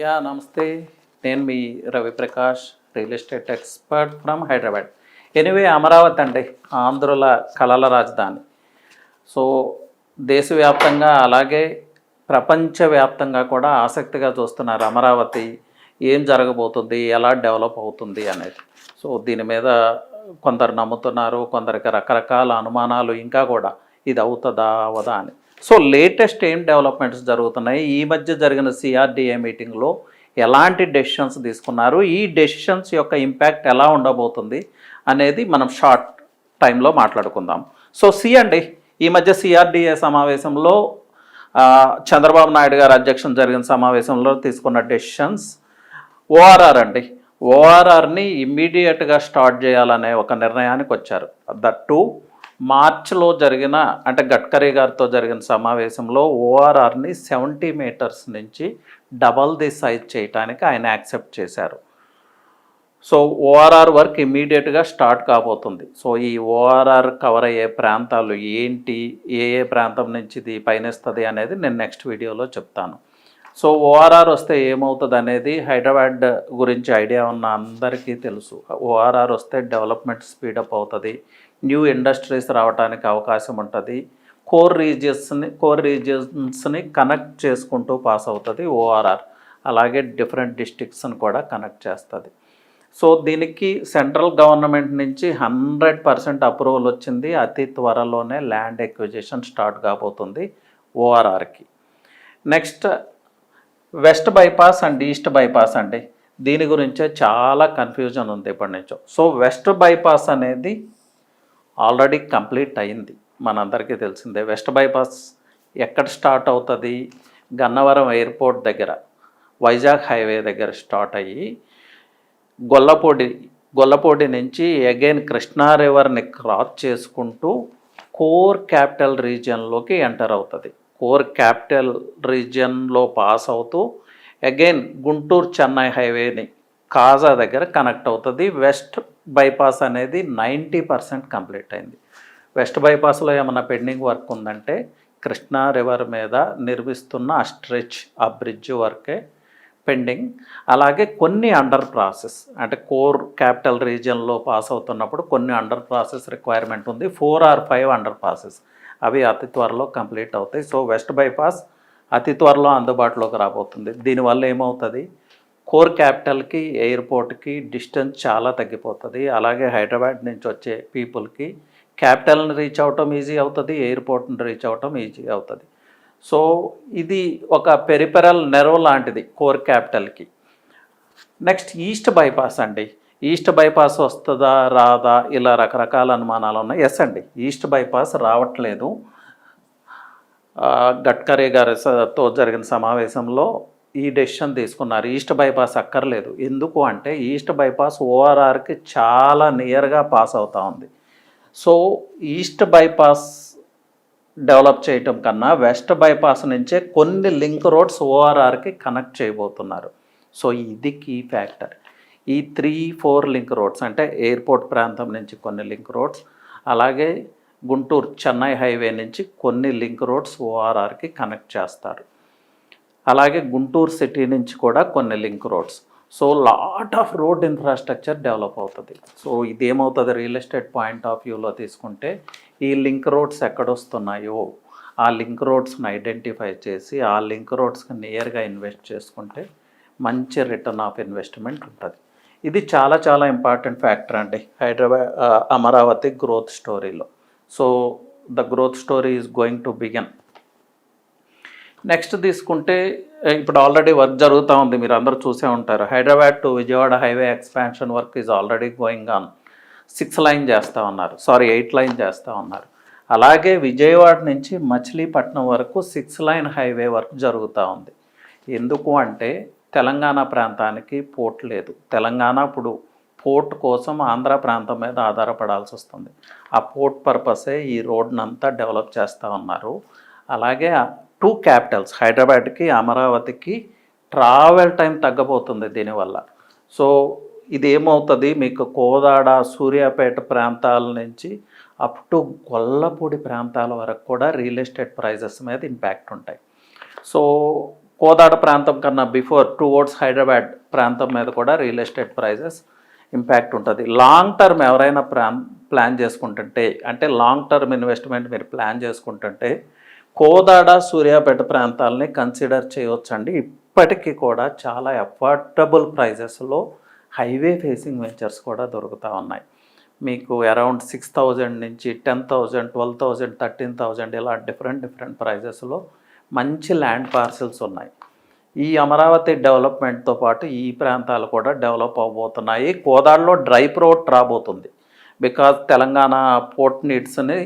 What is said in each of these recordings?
నమస్తే. నేను మీ Raviprakash, real estate expert from Hyderabad. Anyway Amaravati అండి, ఆంధ్రుల కళల రాజధాని. సో దేశవ్యాప్తంగా అలాగే ప్రపంచవ్యాప్తంగా కూడా ఆసక్తిగా చూస్తున్నారు అమరావతి ఏం జరగబోతుంది, ఎలా డెవలప్ అవుతుంది అనేది. సో దీని మీద కొందరు నమ్ముతున్నారు, కొందరికి రకరకాల అనుమానాలు ఇంకా కూడా ఇది అవుతుందా అవదా అని. సో లేటెస్ట్ ఏం డెవలప్మెంట్స్ జరుగుతున్నాయి, ఈ మధ్య జరిగిన సిఆర్డిఏ మీటింగ్లో ఎలాంటి డెసిషన్స్ తీసుకున్నారు, ఈ డెసిషన్స్ యొక్క ఇంపాక్ట్ ఎలా ఉండబోతుంది అనేది మనం షార్ట్ టైంలో మాట్లాడుకుందాం. సో అండి, ఈ మధ్య సిఆర్డిఏ సమావేశంలో చంద్రబాబు నాయుడు గారి అధ్యక్షం జరిగిన సమావేశంలో తీసుకున్న డెసిషన్స్ ఓఆర్ఆర్ అండి. ఓఆర్ఆర్ని ఇమ్మీడియట్గా స్టార్ట్ చేయాలనే ఒక నిర్ణయానికి వచ్చారు. దట్టు మార్చిలో జరిగిన, అంటే గడ్కరీ గారితో జరిగిన సమావేశంలో ఓఆర్ఆర్ని 70 మీటర్స్ నుంచి డబల్ ది సైజ్ చేయడానికి ఆయన యాక్సెప్ట్ చేశారు. సో ఓఆర్ఆర్ వర్క్ ఇమ్మీడియట్గా స్టార్ట్ కాబోతుంది. సో ఈ ఓఆర్ఆర్ కవర్ అయ్యే ప్రాంతాలు ఏంటి, ఏ ప్రాంతం నుంచి ఇది పయనిస్తుంది అనేది నేను నెక్స్ట్ వీడియోలో చెప్తాను. సో ఓఆర్ఆర్ వస్తే ఏమవుతుంది అనేది హైదరాబాద్ గురించి ఐడియా ఉన్న అందరికీ తెలుసు. ఓఆర్ఆర్ వస్తే డెవలప్మెంట్ స్పీడప్ అవుతుంది, న్యూ ఇండస్ట్రీస్ రావడానికి అవకాశం ఉంటుంది, కోర్ రీజియన్స్ని కనెక్ట్ చేసుకుంటూ పాస్ అవుతుంది ఓఆర్ఆర్. అలాగే డిఫరెంట్ డిస్ట్రిక్ట్స్ని కూడా కనెక్ట్ చేస్తుంది. సో దీనికి సెంట్రల్ గవర్నమెంట్ నుంచి 100% అప్రూవల్ వచ్చింది. అతి త్వరలోనే ల్యాండ్ ఎక్విజిషన్ స్టార్ట్ కాబోతుంది ఓఆర్ఆర్కి. Next west bypass and east bypass అండి. దీని గురించే చాలా కన్ఫ్యూజన్ ఉంది ఇప్పటి నుంచో. సో వెస్ట్ బైపాస్ అనేది ఆల్రెడీ కంప్లీట్ అయింది, మనందరికీ తెలిసిందే. వెస్ట్ బైపాస్ ఎక్కడ స్టార్ట్ అవుతుంది? గన్నవరం ఎయిర్పోర్ట్ దగ్గర, వైజాగ్ హైవే దగ్గర స్టార్ట్ అయ్యి గొల్లపూడి నుంచి అగైన్ కృష్ణా రివర్ని క్రాస్ చేసుకుంటూ కోర్ క్యాపిటల్ రీజియన్లోకి ఎంటర్ అవుతుంది. కోర్ క్యాపిటల్ రీజియన్లో పాస్ అవుతూ అగైన్ గుంటూరు చెన్నై హైవేని కాజా దగ్గర కనెక్ట్ అవుతుంది. వెస్ట్ బైపాస్ అనేది 90% కంప్లీట్ అయింది. వెస్ట్ బైపాస్లో ఏమైనా పెండింగ్ వర్క్ ఉందంటే కృష్ణా రివర్ మీద నిర్మిస్తున్న ఆ స్ట్రెచ్, ఆ బ్రిడ్జ్ వర్కే పెండింగ్. అలాగే కొన్ని అండర్ ప్రాసెస్, అంటే కోర్ క్యాపిటల్ రీజియన్లో పాస్ అవుతున్నప్పుడు కొన్ని అండర్ ప్రాసెస్ రిక్వైర్మెంట్ ఉంది. 4 or 5 అండర్ ప్రాసెస్, అవి అతి త్వరలో కంప్లీట్ అవుతాయి. సో వెస్ట్ బైపాస్ అతి త్వరలో అందుబాటులోకి రాబోతుంది. దీనివల్ల ఏమవుతుంది, కోర్ క్యాపిటల్కి ఎయిర్పోర్ట్కి డిస్టెన్స్ చాలా తగ్గిపోతుంది. అలాగే హైదరాబాద్ నుంచి వచ్చే పీపుల్కి క్యాపిటల్ని రీచ్ అవటం ఈజీ అవుతుంది, ఎయిర్పోర్ట్ని రీచ్ అవటం ఈజీ అవుతుంది. సో ఇది ఒక పెరిఫెరల్ నెర్వ్ లాంటిది కోర్ క్యాపిటల్కి. నెక్స్ట్ ఈస్ట్ బైపాస్ అండి. ఈస్ట్ బైపాస్ వస్తుందా రాదా, ఇలా రకరకాల అనుమానాలు ఉన్నాయి. ఎస్ అండి, ఈస్ట్ బైపాస్ రావట్లేదు. గడ్కరీ గారితో జరిగిన సమావేశంలో ఈ డెసిషన్ తీసుకున్నారు, ఈస్ట్ బైపాస్ అక్కర్లేదు. ఎందుకు అంటే ఈస్ట్ బైపాస్ ఓఆర్ఆర్కి చాలా నియర్గా పాస్ అవుతూ ఉంది. సో ఈస్ట్ బైపాస్ డెవలప్ చేయటం కన్నా వెస్ట్ బైపాస్ నుంచే కొన్ని లింక్ రోడ్స్ ఓఆర్ఆర్కి కనెక్ట్ చేయబోతున్నారు. సో ఇది కీ ఫ్యాక్టర్. ఈ 3-4 లింక్ రోడ్స్, అంటే ఎయిర్పోర్ట్ ప్రాంతం నుంచి కొన్ని లింక్ రోడ్స్, అలాగే గుంటూరు చెన్నై హైవే నుంచి కొన్ని లింక్ రోడ్స్ ఓఆర్ఆర్కి కనెక్ట్ చేస్తారు. అలాగే గుంటూరు సిటీ నుంచి కూడా కొన్ని link roads. So lot of road infrastructure develop అవుతుంది. సో ఇదేమవుతుంది, రియల్ ఎస్టేట్ పాయింట్ ఆఫ్ వ్యూలో తీసుకుంటే ఈ లింక్ రోడ్స్ ఎక్కడొస్తున్నాయో ఆ లింక్ రోడ్స్ని ఐడెంటిఫై చేసి ఆ లింక్ రోడ్స్కి నియర్గా ఇన్వెస్ట్ చేసుకుంటే మంచి రిటర్న్ ఆఫ్ ఇన్వెస్ట్మెంట్ ఉంటుంది. ఇది చాలా చాలా ఇంపార్టెంట్ ఫ్యాక్టర్ అండి హైదరాబాద్ అమరావతి గ్రోత్ స్టోరీలో. So the growth story is going to begin. Next తీసుకుంటే ఇప్పుడు ఆల్రెడీ వర్క్ జరుగుతూ ఉంది, మీరు అందరూ చూసే ఉంటారు. Hyderabad to Vijayawada highway expansion work is already going on. 6 line చేస్తూ ఉన్నారు, 8 లైన్ చేస్తూ ఉన్నారు. అలాగే విజయవాడ నుంచి మచిలీపట్నం వరకు 6 లైన్ హైవే వర్క్ జరుగుతూ ఉంది. ఎందుకు అంటే తెలంగాణ ప్రాంతానికి పోర్ట్ లేదు. తెలంగాణ ఇప్పుడు పోర్ట్ కోసం ఆంధ్ర ప్రాంతం మీద ఆధారపడాల్సి వస్తుంది. ఆ పోర్ట్ పర్పసే ఈ రోడ్నంతా డెవలప్ చేస్తూ ఉన్నారు. అలాగే 2 క్యాపిటల్స్ హైదరాబాద్కి అమరావతికి ట్రావెల్ టైం తగ్గబోతుంది దీనివల్ల. సో ఇదేమవుతుంది, మీకు కోదాడ సూర్యాపేట ప్రాంతాల నుంచి అప్ టు గొల్లపూడి ప్రాంతాల వరకు కూడా రియల్ ఎస్టేట్ ప్రైజెస్ మీద ఇంపాక్ట్ ఉంటాయి. సో కోదాడ ప్రాంతం కన్నా బిఫోర్ టువర్డ్స్ హైదరాబాద్ ప్రాంతం మీద కూడా రియల్ ఎస్టేట్ ప్రైజెస్ ఇంపాక్ట్ ఉంటుంది. లాంగ్ టర్మ్ ఎవరైనా ప్లాన్ చేసుకుంటుంటే, అంటే లాంగ్ టర్మ్ ఇన్వెస్ట్మెంట్ మీరు ప్లాన్ చేసుకుంటుంటే కోదాడ సూర్యాపేట ప్రాంతాలని కన్సిడర్ చేయవచ్చండి. ఇప్పటికీ కూడా చాలా అఫోర్డబుల్ ప్రైజెస్లో హైవే ఫేసింగ్ వెంచర్స్ కూడా దొరుకుతూ ఉన్నాయి. మీకు అరౌండ్ 6,000 నుంచి 10,000, 12,000, 13,000 ఇలా డిఫరెంట్ ప్రైజెస్లో మంచి ల్యాండ్ పార్సిల్స్ ఉన్నాయి. ఈ అమరావతి డెవలప్మెంట్తో పాటు ఈ ప్రాంతాలు కూడా డెవలప్ అవబోతున్నాయి. కోదాడలో డ్రై పోర్ట్ రాబోతుంది. బికాజ్ తెలంగాణ పోర్ట్ నీడ్స్ని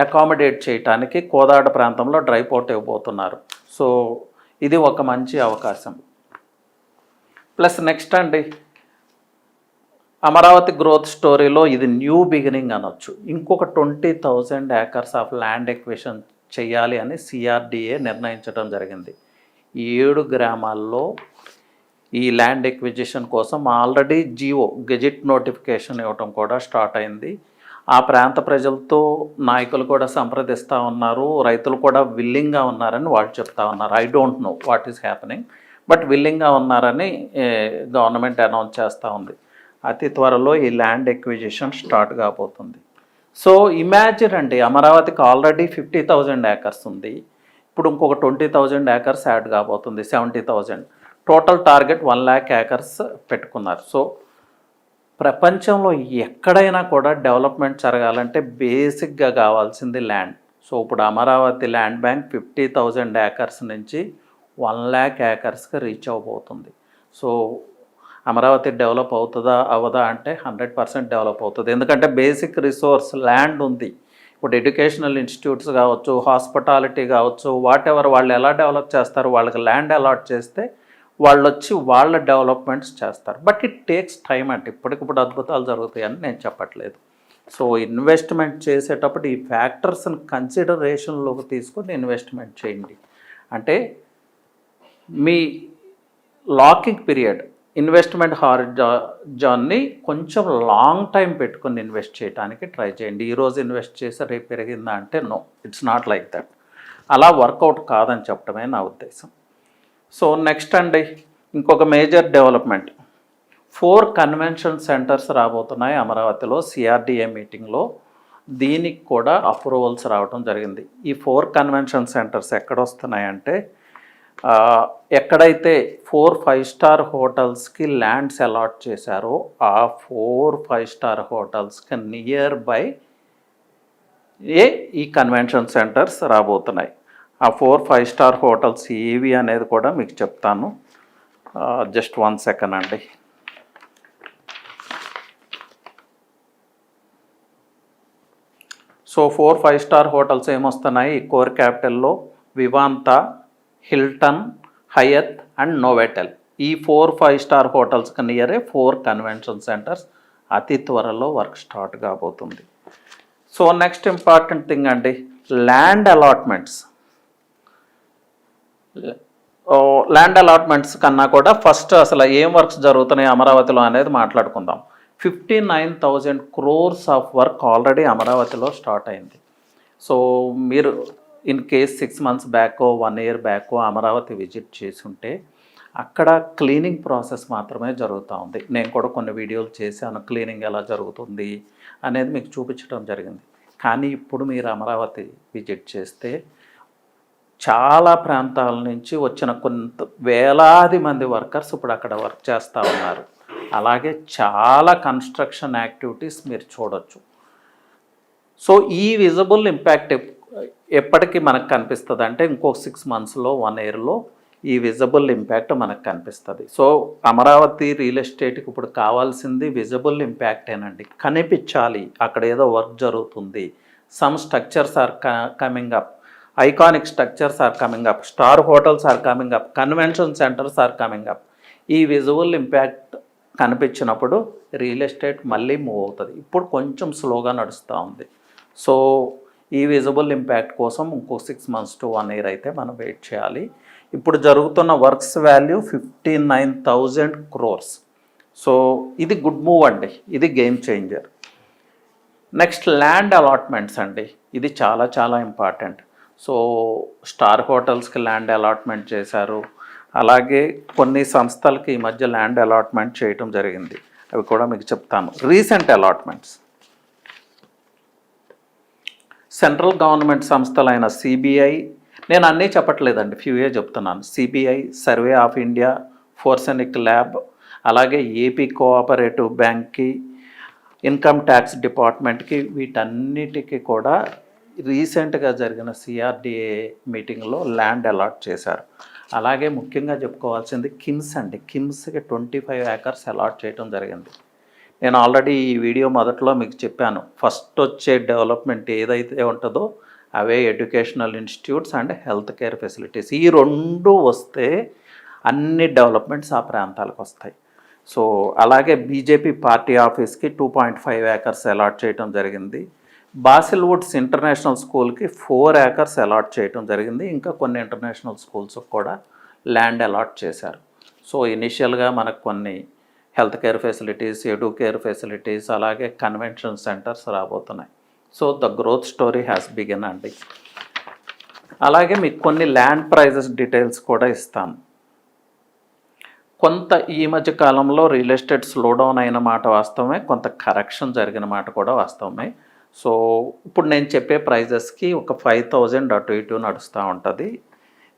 అకామిడేట్ చేయడానికి కోదాడ ప్రాంతంలో డ్రై పోర్ట్ ఇవ్వబోతున్నారు. సో ఇది ఒక మంచి అవకాశం. ప్లస్ నెక్స్ట్ అండి, అమరావతి గ్రోత్ స్టోరీలో ఇది న్యూ బిగినింగ్ అనొచ్చు. ఇంకొక 20,000 acres ఆఫ్ ల్యాండ్ ఎక్విజిషన్ చేయాలి అని సిఆర్డిఏ నిర్ణయించడం జరిగింది. 7 గ్రామాల్లో ఈ ల్యాండ్ ఎక్విజిషన్ కోసం ఆల్రెడీ గెజిట్ నోటిఫికేషన్ ఇవ్వటం కూడా స్టార్ట్ అయింది. ఆ ప్రాంత ప్రజలతో నాయకులు కూడా సంప్రదిస్తూ ఉన్నారు, రైతులు కూడా విల్లింగ్గా ఉన్నారని వాళ్ళు చెప్తా ఉన్నారు. I don't know what is happening, but విల్లింగ్గా ఉన్నారని గవర్నమెంట్ అనౌన్స్ చేస్తూ ఉంది. అతి త్వరలో ఈ ల్యాండ్ ఎక్విజిషన్ స్టార్ట్ కాబోతుంది. సో ఇమాజిన్ అండి, అమరావతికి ఆల్రెడీ 50,000 acres ఉంది. ఇప్పుడు ఇంకొక 20,000 acres యాడ్ కాబోతుంది, 70,000. టోటల్ టార్గెట్ 1,00,000 acres పెట్టుకున్నారు. సో ప్రపంచంలో ఎక్కడైనా కూడా డెవలప్మెంట్ జరగాలంటే బేసిక్గా కావాల్సింది ల్యాండ్. సో ఇప్పుడు అమరావతి ల్యాండ్ బ్యాంక్ 50,000 acres నుంచి 1,00,000 acresకి రీచ్ అవ్వబోతుంది. సో అమరావతి డెవలప్ అవుతుందా అవ్వదా అంటే 100% డెవలప్ అవుతుంది. ఎందుకంటే బేసిక్ రిసోర్స్ ల్యాండ్ ఉంది. ఇప్పుడు ఎడ్యుకేషనల్ ఇన్స్టిట్యూట్స్ కావచ్చు, హాస్పిటాలిటీ కావచ్చు, వాట్ ఎవర్ వాళ్ళు ఎలా డెవలప్ చేస్తారు, వాళ్ళకి ల్యాండ్ అలాట్ చేస్తే వాళ్ళు వచ్చి వాళ్ళ డెవలప్మెంట్స్ చేస్తారు. బట్ ఇట్ టేక్స్ టైం అంటే ఇప్పటికిప్పుడు అద్భుతాలు జరుగుతాయని నేను చెప్పట్లేదు. సో ఇన్వెస్ట్మెంట్ చేసేటప్పుడు ఈ ఫ్యాక్టర్స్ని కన్సిడరేషన్లోకి తీసుకొని ఇన్వెస్ట్మెంట్ చేయండి. అంటే మీ లాకింగ్ పీరియడ్, ఇన్వెస్ట్మెంట్ హారిజాన్ని కొంచెం లాంగ్ టైం పెట్టుకొని ఇన్వెస్ట్ చేయడానికి ట్రై చేయండి. ఈరోజు ఇన్వెస్ట్ చేసి రేపు పెరిగిందా అంటే no, it's not like that. అలా వర్కౌట్ కాదని చెప్పడమే నా ఉద్దేశం. సో నెక్స్ట్ అండి, ఇంకొక మేజర్ డెవలప్మెంట్, 4 కన్వెన్షన్ సెంటర్స్ రాబోతున్నాయి అమరావతిలో. సిఆర్డిఏ మీటింగ్లో దీనికి కూడా అప్రూవల్స్ రావడం జరిగింది. ఈ 4 కన్వెన్షన్ సెంటర్స్ ఎక్కడ వస్తున్నాయంటే, ఎక్కడైతే 4 5-star హోటల్స్కి ల్యాండ్స్ అలాట్ చేశారో ఆ 4 5-star హోటల్స్కి నియర్ బై ఈ కన్వెన్షన్ సెంటర్స్ రాబోతున్నాయి. ఆ 4 5-star హోటల్స్ ఏవి అనేది కూడా మీకు చెప్తాను. జస్ట్ 1 second అండి. సో 4 5-star హోటల్స్ ఏమొస్తున్నాయి, కోర్ క్యాపిటల్లో Vivanta, Hilton, Hyatt and Novotel. ఈ 4 5-star హోటల్స్కి నియరే 4 కన్వెన్షన్ సెంటర్స్ అతి త్వరలో వర్క్ స్టార్ట్ కాబోతుంది. సో నెక్స్ట్ ఇంపార్టెంట్ థింగ్ అండి, ల్యాండ్ అలాట్మెంట్స్. ల్యాండ్ అలాట్మెంట్స్ కన్నా కూడా ఫస్ట్ అసలు ఏం వర్క్స్ జరుగుతున్నాయి అమరావతిలో అనేది మాట్లాడుకుందాం. 59,000 crores ఆఫ్ వర్క్ ఆల్రెడీ అమరావతిలో స్టార్ట్ అయింది. సో మీరు in case 6 months back 1 year back Amaravati visit చేసి ఉంటే అక్కడ క్లీనింగ్ ప్రాసెస్ మాత్రమే జరుగుతూ ఉంది. నేను కూడా కొన్ని వీడియోలు చేశాను, క్లీనింగ్ ఎలా జరుగుతుంది అనేది మీకు చూపించడం జరిగింది. కానీ ఇప్పుడు మీరు అమరావతి విజిట్ చేస్తే చాలా ప్రాంతాల నుంచి వచ్చిన కొంత వేలాది మంది వర్కర్స్ ఇప్పుడు అక్కడ వర్క్ చేస్తూ ఉన్నారు. అలాగే చాలా కన్స్ట్రక్షన్ యాక్టివిటీస్ మీరు చూడొచ్చు. సో ఈ విజిబుల్ ఇంపాక్ట్ ఎప్పటికీ మనకు కనిపిస్తుంది అంటే ఇంకొక 6 monthsలో 1 yearలో ఈ విజిబుల్ ఇంపాక్ట్ మనకు కనిపిస్తుంది. సో అమరావతి రియల్ ఎస్టేట్కి ఇప్పుడు కావాల్సింది విజిబుల్ ఇంపాక్టేనండి. కనిపించాలి అక్కడ ఏదో వర్క్ జరుగుతుంది. Some structures are coming up, iconic structures are coming up, star hotels are coming up, convention centres are coming up. ఈ విజిబుల్ ఇంపాక్ట్ కనిపించినప్పుడు రియల్ ఎస్టేట్ మళ్ళీ మూవ్ అవుతుంది. ఇప్పుడు కొంచెం స్లోగా నడుస్తూ ఉంది. సో ఈ విజిబుల్ ఇంపాక్ట్ కోసం ఇంకో 6 months to 1 year అయితే మనం వెయిట్ చేయాలి. ఇప్పుడు జరుగుతున్న వర్క్స్ వాల్యూ 59,000 crores. సో ఇది గుడ్ మూవ్ అండి, ఇది game changer. Next land allotments అండి, ఇది చాలా చాలా ఇంపార్టెంట్. సో స్టార్ హోటల్స్కి ల్యాండ్ అలాట్మెంట్ చేశారు. అలాగే కొన్ని సంస్థలకి ఈ మధ్య ల్యాండ్ అలాట్మెంట్ చేయటం జరిగింది. అవి కూడా మీకు చెప్తాను. రీసెంట్ అలాట్మెంట్స్ సెంట్రల్ గవర్నమెంట్ సంస్థలైన సిబిఐ, నేను అన్నీ చెప్పట్లేదండి, ఫ్యూయే చెప్తున్నాను. CBI, survey of India, forensic lab, అలాగే ఏపీ కోఆపరేటివ్ బ్యాంక్కి, ఇన్కమ్ ట్యాక్స్ డిపార్ట్మెంట్కి, వీటన్నిటికీ కూడా రీసెంట్గా జరిగిన సిఆర్డిఏ మీటింగ్లో ల్యాండ్ అలాట్ చేశారు. అలాగే ముఖ్యంగా చెప్పుకోవాల్సింది కిమ్స్ అండి. కిమ్స్కి 25 ఏకర్స్ అలాట్ చేయడం జరిగింది. నేను ఆల్రెడీ ఈ వీడియో మొదట్లో మీకు చెప్పాను, ఫస్ట్ వచ్చే డెవలప్మెంట్ ఏదైతే ఉంటుందో అవే educational institutes and health care facilities. ఈ రెండు వస్తే అన్ని డెవలప్మెంట్స్ ఆ ప్రాంతాలకు వస్తాయి. సో అలాగే బీజేపీ పార్టీ ఆఫీస్కి 2.5 ఏకర్స్ అలాట్ చేయడం జరిగింది. బాసిల్వుడ్స్ ఇంటర్నేషనల్ స్కూల్కి 4 ఏకర్స్ అలాట్ చేయడం జరిగింది. ఇంకా కొన్ని ఇంటర్నేషనల్ స్కూల్స్కి కూడా ల్యాండ్ అలాట్ చేశారు. సో ఇనిషియల్గా మనకు కొన్ని health care facilities, educare facilities, అలాగే కన్వెన్షన్ సెంటర్స్ రాబోతున్నాయి. So the growth story has begin అండి. అలాగే మీకు కొన్ని ల్యాండ్ ప్రైజెస్ డీటెయిల్స్ కూడా ఇస్తాను. కొంత ఈ మధ్య కాలంలో రియల్ ఎస్టేట్ స్లో డౌన్ అయిన మాట వాస్తవమే, కొంత కరెక్షన్ జరిగిన మాట కూడా వాస్తవమే. సో ఇప్పుడు నేను చెప్పే ప్రైజెస్కి ఒక 5,000 అటు ఇటు నడుస్తూ ఉంటుంది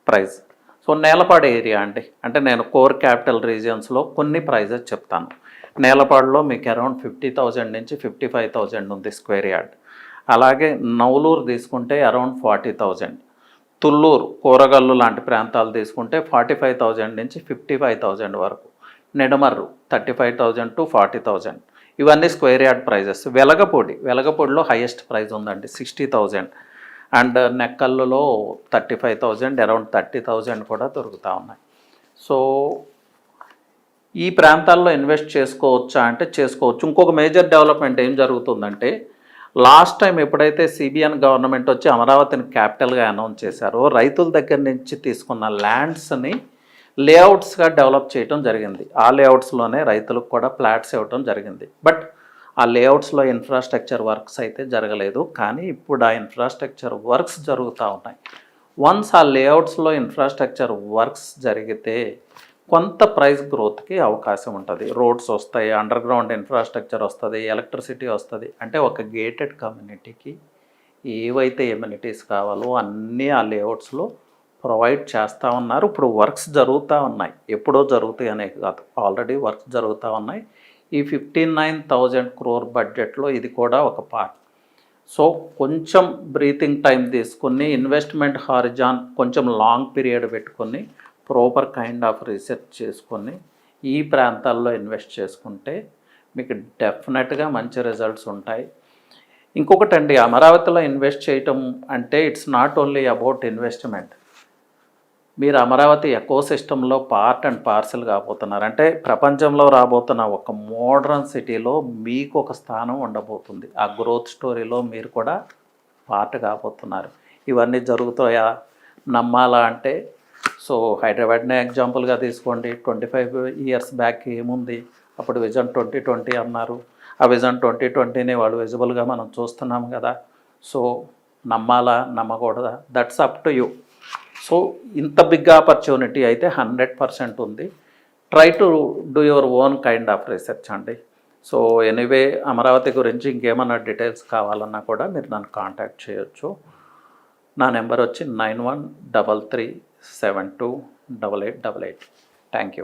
ప్రైస్. సో నేలపాడు ఏరియా అండి, అంటే నేను కోర్ క్యాపిటల్ రీజియన్స్లో కొన్ని ప్రైజెస్ చెప్తాను. నేలపాడులో మీకు అరౌండ్ 50,000 నుంచి 55,000 ఉంది స్క్వేర్ యార్డ్. అలాగే నవలూరు తీసుకుంటే అరౌండ్ 40,000. తుళ్ళూరు, కూరగల్లు లాంటి ప్రాంతాలు తీసుకుంటే 45,000 నుంచి 55,000 వరకు. నెడమర్రు 35,000 to 40,000. ఇవన్నీ స్క్వేర్ యార్డ్ ప్రైజెస్. వెలగపూడిలో హైయెస్ట్ ప్రైస్ ఉందండి, 60,000. అండ్ నెక్కల్లులో 35,000, అరౌండ్ 30,000 కూడా దొరుకుతూ ఉన్నాయి. సో ఈ ప్రాంతాల్లో ఇన్వెస్ట్ చేసుకోవచ్చా అంటే చేసుకోవచ్చు. ఇంకొక మేజర్ డెవలప్మెంట్ ఏం జరుగుతుందంటే, లాస్ట్ టైం ఎప్పుడైతే సిబిఎన్ గవర్నమెంట్ వచ్చి అమరావతిని క్యాపిటల్గా అనౌన్స్ చేశారో, రైతుల దగ్గర నుంచి తీసుకున్న ల్యాండ్స్ని లేఅవుట్స్గా డెవలప్ చేయడం జరిగింది. ఆ లేఅవుట్స్లోనే రైతులకు కూడా ప్లాట్స్ ఇవ్వడం జరిగింది. బట్ ఆ లేఅవుట్స్లో ఇన్ఫ్రాస్ట్రక్చర్ వర్క్స్ అయితే జరగలేదు. కానీ ఇప్పుడు ఆ ఇన్ఫ్రాస్ట్రక్చర్ వర్క్స్ జరుగుతూ ఉన్నాయి. వన్స్ ఆ లేఅవుట్స్లో ఇన్ఫ్రాస్ట్రక్చర్ వర్క్స్ జరిగితే కొంత ప్రైస్ గ్రోత్కి అవకాశం ఉంటుంది. రోడ్స్ వస్తాయి, అండర్ గ్రౌండ్ ఇన్ఫ్రాస్ట్రక్చర్ వస్తుంది, ఎలక్ట్రిసిటీ వస్తుంది. అంటే ఒక గేటెడ్ కమ్యూనిటీకి ఏవైతే ఎమ్యూనిటీస్ కావాలో అన్నీ ఆ లేఅవుట్స్లో ప్రొవైడ్ చేస్తూ ఉన్నారు. ఇప్పుడు వర్క్స్ జరుగుతూ ఉన్నాయి, ఎప్పుడో జరుగుతాయి అనే కాదు, ఆల్రెడీ వర్క్స్ జరుగుతూ ఉన్నాయి. ఈ 59,000 crore బడ్జెట్లో ఇది కూడా ఒక పార్ట్. సో కొంచెం బ్రీతింగ్ టైం తీసుకుని, ఇన్వెస్ట్మెంట్ హారిజాన్ కొంచెం లాంగ్ పీరియడ్ పెట్టుకొని, ప్రాపర్ కైండ్ ఆఫ్ రీసెర్చ్ చేసుకొని ఈ ప్రాంతాల్లో ఇన్వెస్ట్ చేసుకుంటే మీకు డెఫినెట్గా మంచి రిజల్ట్స్ ఉంటాయి. ఇంకొకటండి, అమరావతిలో ఇన్వెస్ట్ చేయటం అంటే it's not only about investment. మీరు అమరావతి ఎకోసిస్టంలో పార్ట్ అండ్ పార్సల్ కాబోతున్నారు. అంటే ప్రపంచంలో రాబోతున్న ఒక మోడర్న్ సిటీలో మీకు ఒక స్థానం ఉండబోతుంది. ఆ గ్రోత్ స్టోరీలో మీరు కూడా పార్ట్ కాబోతున్నారు. ఇవన్నీ జరుగుతాయా, నమ్మాలా అంటే, సో హైదరాబాద్నే ఎగ్జాంపుల్గా తీసుకోండి. 25 years బ్యాక్ ఏముంది, అప్పుడు విజన్ 2020 అన్నారు. ఆ విజన్ 2020ని వాళ్ళు విజిబుల్గా మనం చూస్తున్నాం కదా. సో నమ్మాలా, నమ్మకూడదా, that's up to you. So ఇంత బిగ్ ఆపర్చునిటీ అయితే 100% ఉంది. Try to do your own kind of research అండి. సో ఎనీవే, అమరావతి గురించి ఇంకేమన్నా డీటెయిల్స్ కావాలన్నా కూడా మీరు నన్ను కాంటాక్ట్ చేయొచ్చు. నా నెంబర్ వచ్చి 9133728888. Thank you.